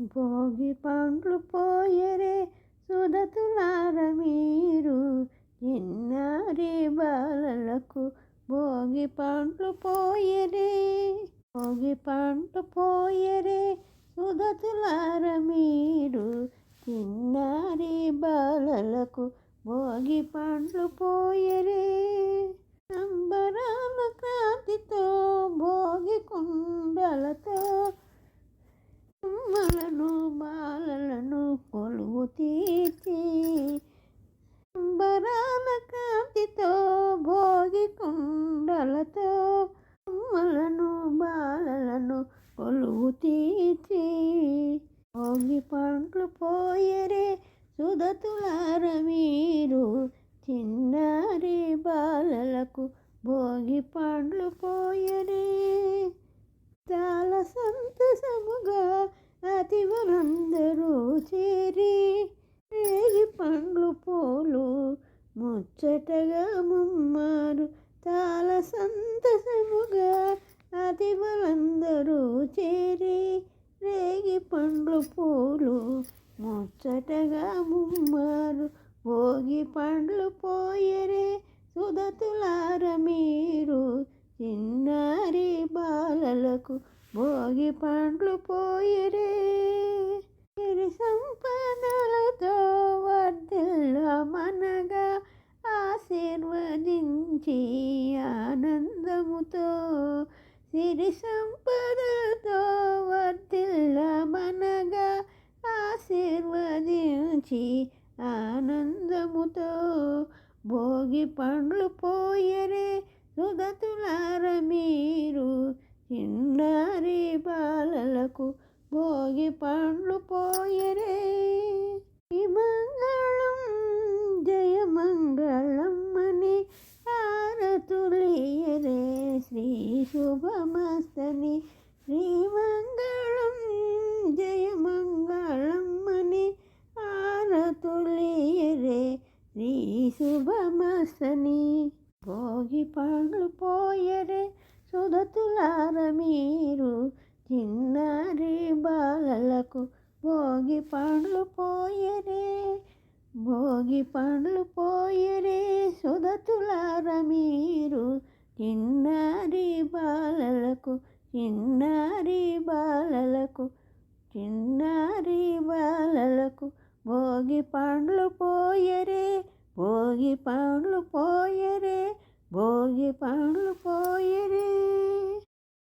భోగి పండ్లు పోయరే సుదతులార మీరు, చిన్నారి బాలలకు భోగి పండ్లు పోయరే. భోగి పండ్లు పోయరే సుదతులార మీరు, చిన్నారి బాలలకు భోగి పండ్లు పోయరే. సంబరాల క్రాంతితో భోగి కుండలతో అమ్మలను బాలలను కొలువు తీర్చి, సంబరాల కాంతితో భోగి కుండలతో అమ్మలను బాలలను కొలువు తీర్చి, భోగి పండ్లు పోయరే సుదతులార మీరు, చిన్నారి బాలలకు భోగి పండ్లు పోయరే. చాలా సంతసముగా అతివలందరూ చేరి, రేగి పండ్లు పోలు ముచ్చటగా ముమ్మారు. చాలా సంతసముగా అతివలందరూ చేరి, రేగి పండ్లు పూలు ముచ్చటగా ముమ్మారు. భోగి పండ్లు పోయరే సుదతులార మీరు, చిన్నారి బాలలకు భోగి పండ్లు పోయరే. సిరి సంపదలతో వర్ధిల్లమనగా ఆశీర్వదించి ఆనందముతో, సిరి సంపదలతో వర్ధిల్లమనగా ఆశీర్వదించి ఆనందముతో, భోగి పండ్లు పోయరే సుదతులార మీరు, చిన్నారి బాలలకు భోగి పండ్లు పోయరే. ఈ మంగళం జయమంగళం అని హారతులియరే, శ్రీ శుభమస్తని. శ్రీమంగళం జయమంగళం అని హారతులియరే, శ్రీ శుభమస్తని. భోగి పండ్లు పోయరే సుదతులార మీరు, చిన్నారి బాలలకు భోగి పండ్లు పోయరే. భోగి పండ్లు పోయరే సుదతులార మీరు, చిన్నారి బాలలకు చిన్నారి బాలలకు చిన్నారి బాలలకు భోగి పండ్లు పోయరే. భోగి పండ్లు పోయరే భోగి పండ్లు పోయరే.